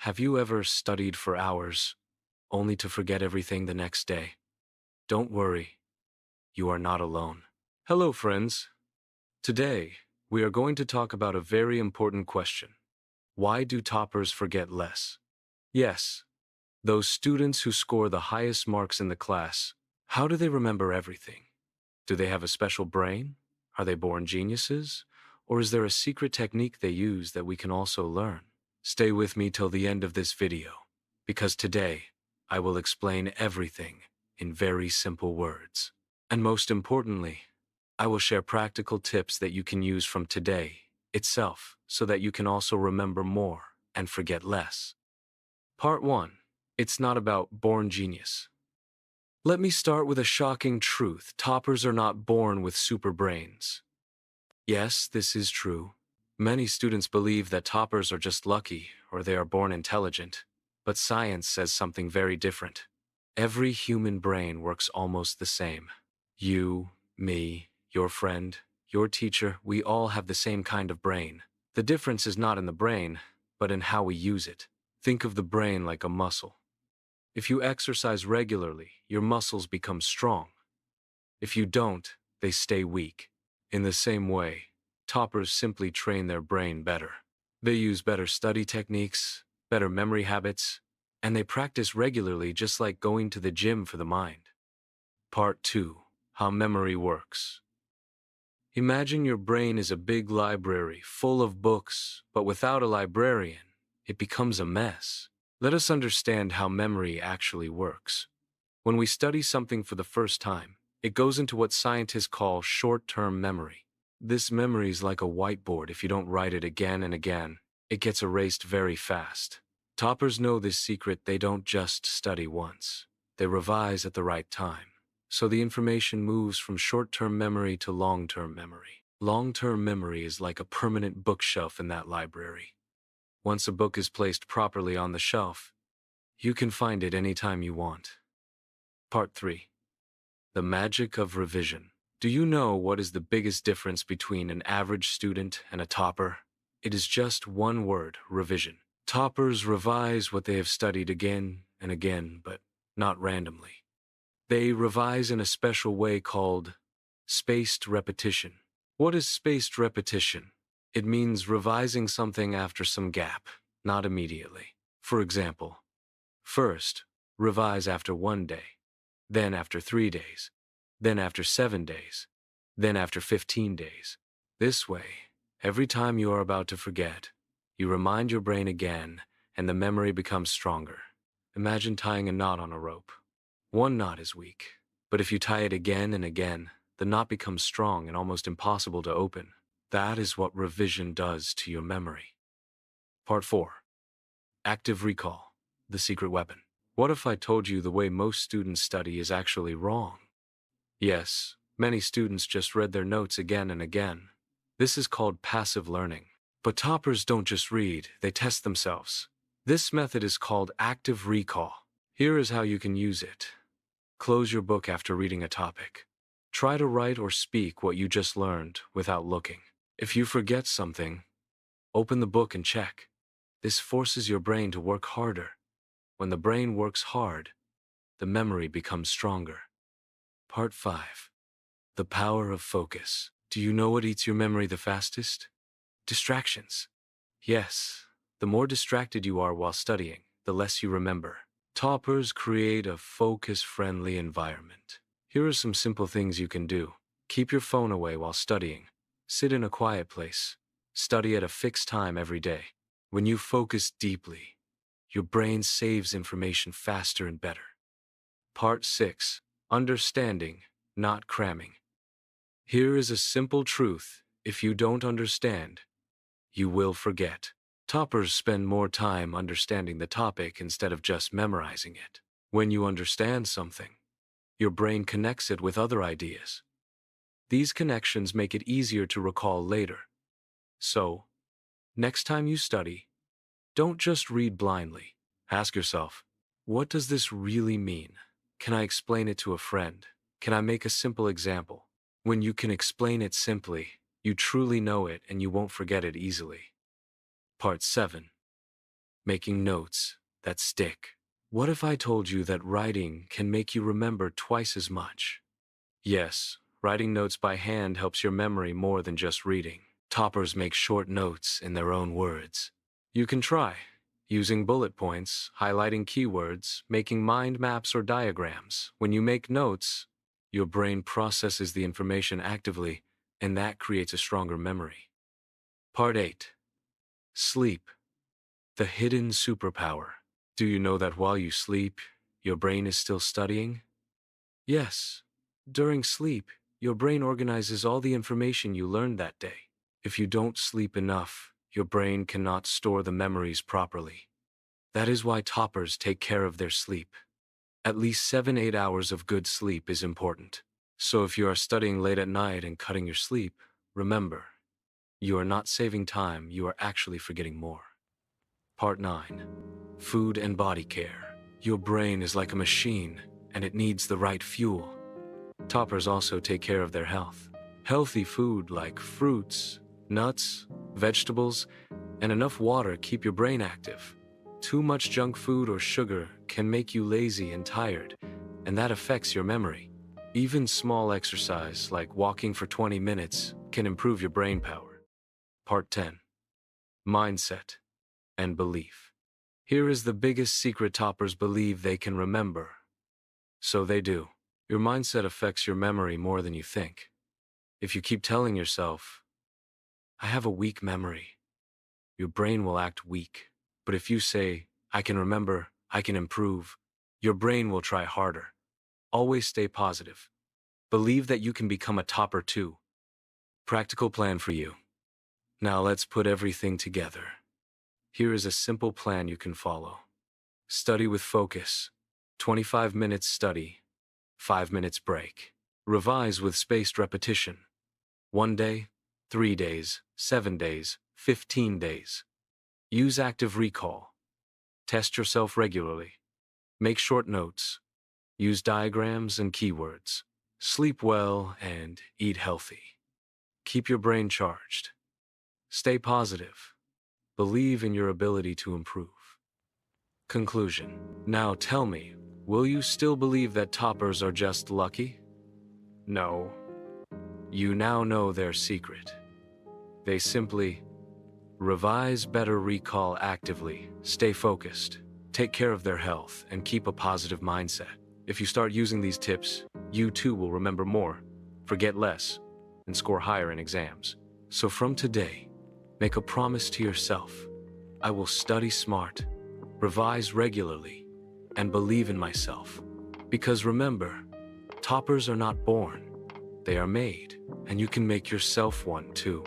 Have you ever studied for hours, only to forget everything the next day? Don't worry, you are not alone. Hello, friends. Today, we are going to talk about a very important question. Why do toppers forget less? Yes, those students who score the highest marks in the class, how do they remember everything? Do they have a special brain? Are they born geniuses? Or is there a secret technique they use that we can also learn? Stay with me till the end of this video, because today I will explain everything in very simple words. And most importantly, I will share practical tips that you can use from today itself so that you can also remember more and forget less. Part 1. It's not about born genius. Let me start with a shocking truth. Toppers are not born with super brains. Yes, this is true. Many students believe that toppers are just lucky or they are born intelligent, but science says something very different. Every human brain works almost the same. You, me, your friend, your teacher, we all have the same kind of brain. The difference is not in the brain, but in how we use it. Think of the brain like a muscle. If you exercise regularly, your muscles become strong. If you don't, they stay weak. In the same way, toppers simply train their brain better. They use better study techniques, better memory habits, and they practice regularly just like going to the gym for the mind. Part 2. How memory works. Imagine your brain is a big library full of books, but without a librarian, it becomes a mess. Let us understand how memory actually works. When we study something for the first time, it goes into what scientists call short-term memory. This memory is like a whiteboard. If you don't write it again and again, it gets erased very fast. Toppers know this secret. They don't just study once. They revise at the right time. So the information moves from short-term memory to long-term memory. Long-term memory is like a permanent bookshelf in that library. Once a book is placed properly on the shelf, you can find it anytime you want. Part 3. The magic of revision. Do you know what is the biggest difference between an average student and a topper? It is just one word: revision. Toppers revise what they have studied again and again, but not randomly. They revise in a special way called spaced repetition. What is spaced repetition? It means revising something after some gap, not immediately. For example, first, revise after 1 day, then after 3 days, then after 7 days, then after 15 days. This way, every time you are about to forget, you remind your brain again, and the memory becomes stronger. Imagine tying a knot on a rope. One knot is weak, but if you tie it again and again, the knot becomes strong and almost impossible to open. That is what revision does to your memory. Part 4. Active recall, the secret weapon. What if I told you the way most students study is actually wrong? Yes, many students just read their notes again and again. This is called passive learning. But toppers don't just read, they test themselves. This method is called active recall. Here is how you can use it. Close your book after reading a topic. Try to write or speak what you just learned without looking. If you forget something, open the book and check. This forces your brain to work harder. When the brain works hard, the memory becomes stronger. Part 5. The power of focus. Do you know what eats your memory the fastest? Distractions. Yes, the more distracted you are while studying, the less you remember. Toppers create a focus-friendly environment. Here are some simple things you can do. Keep your phone away while studying. Sit in a quiet place. Study at a fixed time every day. When you focus deeply, your brain saves information faster and better. Part 6. Understanding, not cramming. Here is a simple truth. If you don't understand, you will forget. Toppers spend more time understanding the topic instead of just memorizing it. When you understand something, your brain connects it with other ideas. These connections make it easier to recall later. So, next time you study, don't just read blindly. Ask yourself, what does this really mean? Can I explain it to a friend? Can I make a simple example? When you can explain it simply, you truly know it and you won't forget it easily. Part 7. making notes that stick. What if I told you that writing can make you remember twice as much? Yes, writing notes by hand helps your memory more than just reading. Toppers make short notes in their own words. You can try using bullet points, highlighting keywords, making mind maps or diagrams. When you make notes, your brain processes the information actively, and that creates a stronger memory. Part 8. Sleep. The hidden superpower. Do you know that while you sleep, your brain is still studying? Yes. During sleep, your brain organizes all the information you learned that day. If you don't sleep enough, your brain cannot store the memories properly. That is why toppers take care of their sleep. At least 7-8 hours of good sleep is important. So if you are studying late at night and cutting your sleep, remember, you are not saving time, you are actually forgetting more. Part 9. Food and body care. Your brain is like a machine, and it needs the right fuel. Toppers also take care of their health. Healthy food like fruits, nuts, vegetables, and enough water keep your brain active. Too much junk food or sugar can make you lazy and tired, and that affects your memory. Even small exercise like walking for 20 minutes can improve your brain power. Part 10. Mindset and belief. Here is the biggest secret toppers believe they can remember. So they do. Your mindset affects your memory more than you think. If you keep telling yourself, I have a weak memory, your brain will act weak. But if you say, I can remember, I can improve, your brain will try harder. Always stay positive. Believe that you can become a topper too. Practical plan for you. Now let's put everything together. Here is a simple plan you can follow. Study with focus. 25 minutes study, 5 minutes break. Revise with spaced repetition. 1 day, 3 days, 7 days, 15 days. Use active recall. Test yourself regularly. Make short notes. Use diagrams and keywords. Sleep well and eat healthy. Keep your brain charged. Stay positive. Believe in your ability to improve. Conclusion. Now tell me, will you still believe that toppers are just lucky? No. You now know their secret. They simply revise better, recall actively, stay focused, take care of their health, and keep a positive mindset. If you start using these tips, you too will remember more, forget less, and score higher in exams. So from today, make a promise to yourself. I will study smart, revise regularly, and believe in myself. Because remember, toppers are not born, they are made, and you can make yourself one too.